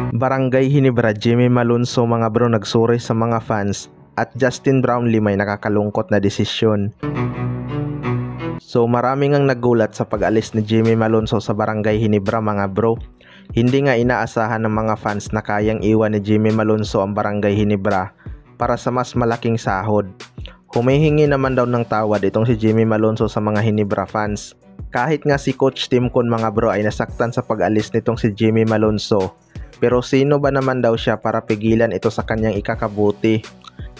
Barangay Ginebra, Jimmy Malonzo mga bro nagsuri sa mga fans at Justin Brownlee may nakakalungkot na desisyon. So maraming ang nagulat sa pag-alis ni Jimmy Malonzo sa Barangay Ginebra mga bro. Hindi nga inaasahan ng mga fans na kayang iwan ni Jimmy Malonzo ang Barangay Ginebra para sa mas malaking sahod. Humihingi naman daw ng tawad itong si Jimmy Malonzo sa mga Ginebra fans. Kahit nga si Coach Tim Con mga bro ay nasaktan sa pag-alis nitong si Jimmy Malonzo. Pero sino ba naman daw siya para pigilan ito sa kanyang ikakabuti?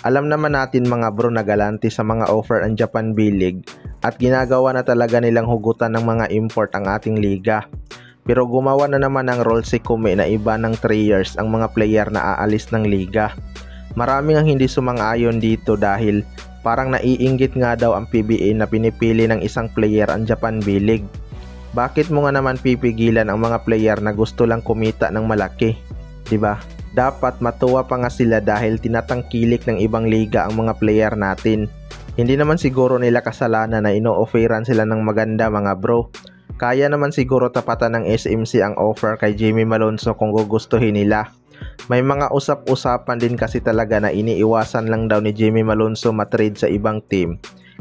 Alam naman natin mga bro na galante sa mga offer ang Japan B-League at ginagawa na talaga nilang hugutan ng mga import ang ating liga. Pero gumawa na naman ng role si Kume na iba ng 3 years ang mga player na aalis ng liga. Maraming ang hindi sumang-ayon dito dahil parang naiinggit nga daw ang PBA na pinipili ng isang player ang Japan B-League. Bakit mo nga naman pipigilan ang mga player na gusto lang kumita ng malaki? 'Di ba? Dapat matuwa pa nga sila dahil tinatangkilik ng ibang liga ang mga player natin. Hindi naman siguro nila kasalanan na ino-offeran sila ng maganda mga bro. Kaya naman siguro tapatan ng SMC ang offer kay Jimmy Malonzo kung gugustuhin nila. May mga usap-usapan din kasi talaga na iniiwasan lang daw ni Jimmy Malonzo matrade sa ibang team.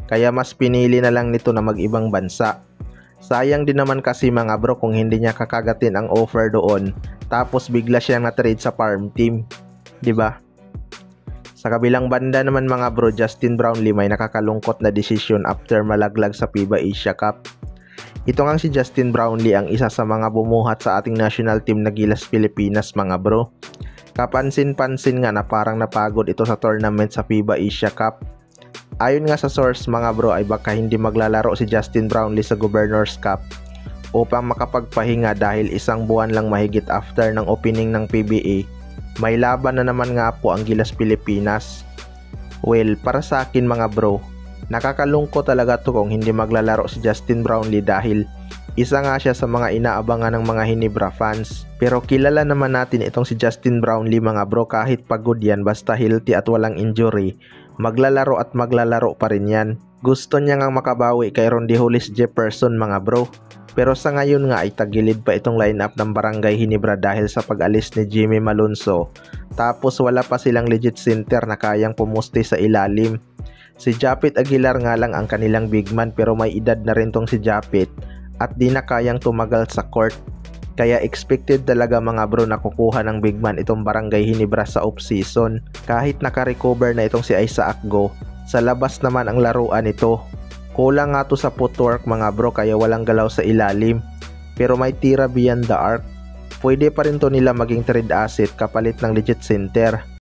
Kaya mas pinili na lang nito na mag-ibang bansa. Sayang din naman kasi mga bro kung hindi niya kakagatin ang offer doon tapos bigla siyang na-trade sa farm team, 'di ba? Sa kabilang banda naman mga bro, Justin Brownlee may nakakalungkot na desisyon after malaglag sa FIBA Asia Cup. Ito nga si Justin Brownlee ang isa sa mga bumuhat sa ating national team na Gilas Pilipinas mga bro. Kapansin-pansin nga na parang napagod ito sa tournament sa FIBA Asia Cup. Ayon nga sa source mga bro ay baka hindi maglalaro si Justin Brownlee sa Governors Cup upang makapagpahinga dahil isang buwan lang mahigit after ng opening ng PBA. May laban na naman nga po ang Gilas Pilipinas. Well, para sa akin mga bro, nakakalungkot talaga to kung hindi maglalaro si Justin Brownlee dahil isa nga siya sa mga inaabangan ng mga Ginebra fans. Pero kilala naman natin itong si Justin Brownlee mga bro, kahit pagod yan basta healthy at walang injury, maglalaro at maglalaro pa rin yan. Gusto niya ngang makabawi kay Rondy Hollis Jefferson mga bro. Pero sa ngayon nga ay tagilid pa itong lineup ng Barangay Ginebra dahil sa pag-alis ni Jimmy Malonzo. Tapos wala pa silang legit center na kayang pumusti sa ilalim. Si Japit Aguilar nga lang ang kanilang big man pero may edad na rin tong si Japit at di na kayang tumagal sa court. Kaya expected talaga mga bro na kukuha ng big man itong Barangay Ginebra sa off-season. Kahit naka-recover na itong si Isaac Go, sa labas naman ang laruan ito. Kulang nga to sa footwork mga bro kaya walang galaw sa ilalim. Pero may tira beyond the arc. Pwede pa rin to nila maging trade asset kapalit ng legit center.